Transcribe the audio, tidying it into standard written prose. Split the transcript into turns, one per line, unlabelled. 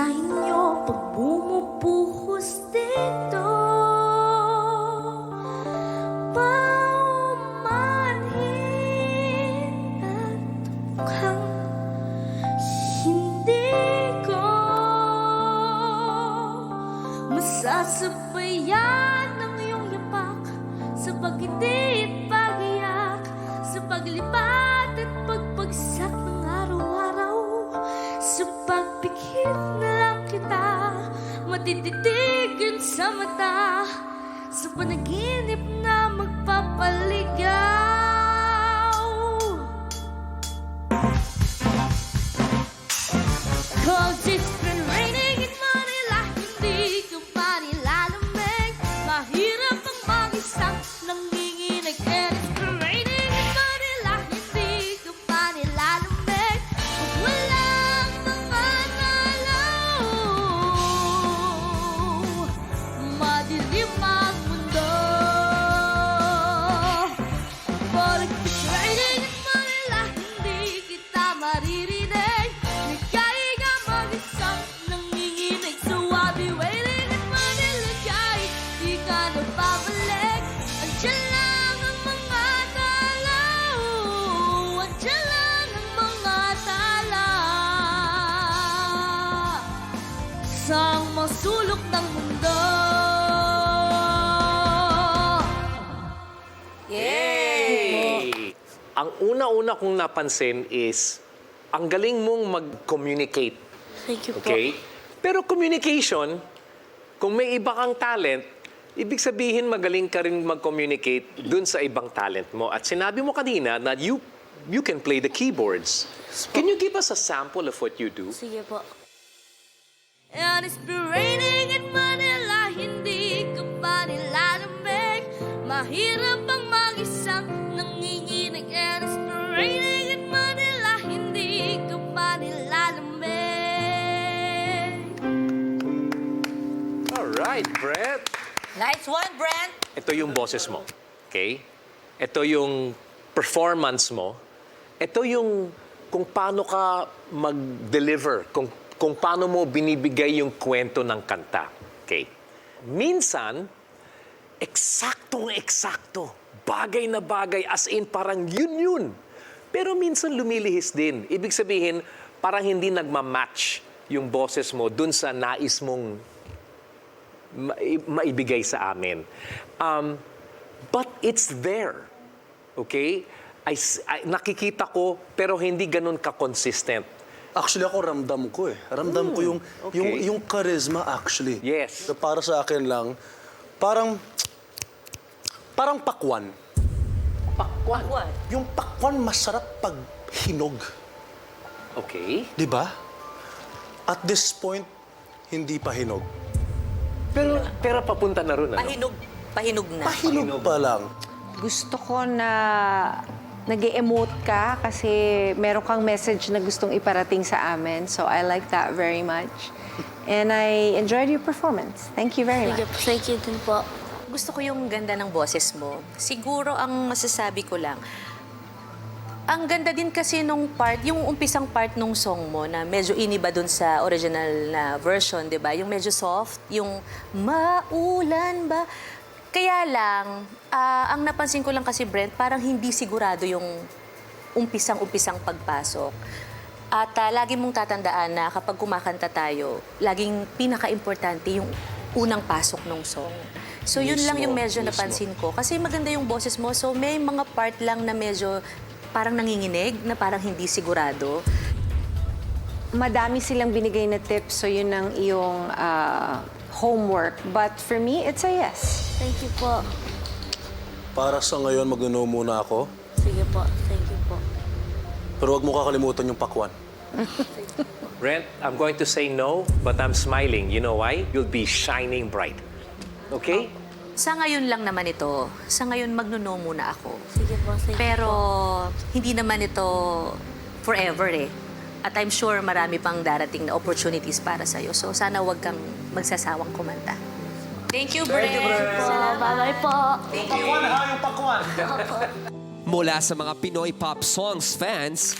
sa inyo pag bumubuhos dito. Paumanhin at mukhang hindi ko masasabayan ng iyong yapak sa pag-ibig at pag-iyak, sa paglipat at pagbagsak ng araw-araw, sa pagpikit na lang kita matititigan sa mata, sa panaginip na magpapaligaw. 'Cause it's been raining in Manila, hindi ka pa nilalamig. Mahirap ang mag-isang nanginginig. And it's been raining in Manila, hindi ka pa nilalamig. Pag walang mga nalaw, madilim ang mundo. But if it's raining in Manila, hindi kita maririnig. Nagkahiga mag-isang nanginginig. So I'll be waiting in Manila kahit di ka na babalik. Andiyan lang ang mga talaw, andiyan lang ang mga tala sa mga sulok ng mundo.
Yay! Ang una-una kong napansin is, ang galing mong mag-communicate.
Thank you po.
Okay? Pero communication, kung may iba kang talent, ibig sabihin magaling ka rin mag-communicate dun sa ibang talent mo. At sinabi mo kanina na you can play the keyboards. Can you give us a sample of what you do?
Sige po. And it's been raining in Manila, hindi ka pa nilalamig. Mahirap ang mag-isang nanginginig. And it's been raining in Manila, hindi ka pa nilalamig.
Alright, Brett.
Nice one, Brent.
Ito yung boses mo. Okay? Ito yung performance mo. Ito yung kung paano ka mag-deliver, kung paano mo binibigay yung kwento ng kanta. Okay? Minsan, eksaktong-eksakto. Bagay na bagay, as in parang yun. Pero minsan lumilihis din. Ibig sabihin, parang hindi nagmamatch yung boses mo dun sa nais mong maibigay sa amin. But it's there. Okay? Nakikita ko, pero hindi ganun ka-consistent.
Actually, ako ramdam ko eh. Ramdam ko
okay.
yung charisma actually.
Yes.
So, para sa akin lang, parang pakwan.
Pakwan.
What?
Yung pakwan masarap pag hinog.
Okay.
Di ba? At this point, hindi pa hinog.
Pero papunta na rin, ano?
Pahinog na.
Pahinog pa lang.
Gusto ko na nag-emote ka kasi meron kang message na gustong iparating sa amin. So I like that very much. And I enjoyed your performance. Thank you very much.
Thank you din po.
Gusto ko yung ganda ng boses mo. Siguro ang masasabi ko lang, ang ganda din kasi nung part, yung umpisang part nung song mo na medyo iniba dun sa original na version, di ba? Yung medyo soft, yung maulan ba? Kaya lang, ang napansin ko lang kasi, Brent, parang hindi sigurado yung umpisang pagpasok. At lagi mong tatandaan na kapag kumakanta tayo, laging pinaka-importante yung unang pasok ng song. So yun lang yung medyo napansin ko. Kasi maganda yung boses mo, so may mga part lang na medyo parang nanginginig, na parang hindi sigurado.
Madami silang binigay na tips, so yun ang iyong homework. But for me, it's a yes.
Thank you po.
Para sa ngayon, mag-no muna ako.
Sige po. Thank you po.
Pero huwag mo kakalimutan yung pakwan.
Brent, I'm going to say no, but I'm smiling. You know why? You'll be shining bright. Okay?
Sa ngayon lang naman ito. Sa ngayon, magno-no muna ako.
Sige po. Thank you
Pero
po.
hindi naman ito forever eh. At I'm sure marami pang darating na opportunities para sa'yo. So sana wag kang magsasawang kumanta. Thank you, Brent.
Salamat. Bye-bye po.
Pakwan ha, yung pakwan.
Mula sa mga Pinoy pop songs fans,